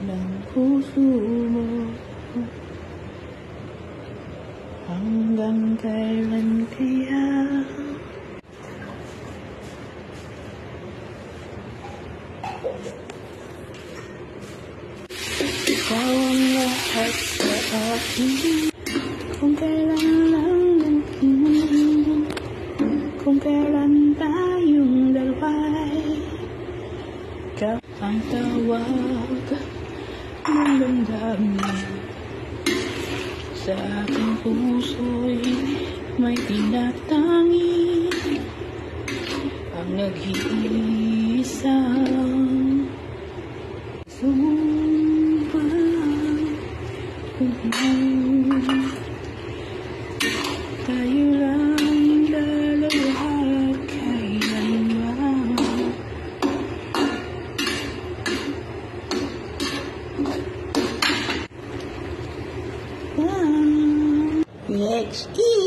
ng puso mo. Hanggang kailan kaya ikaw ang lahat sa akin? Kung kailan lang natin, kung kailan tayong dalawa'y ikaw ang tawag ng damdamin. Sa aking puso'y may tinatangi ang nag-iisang sumpa. Tayo lang dalawa kailanman. PHE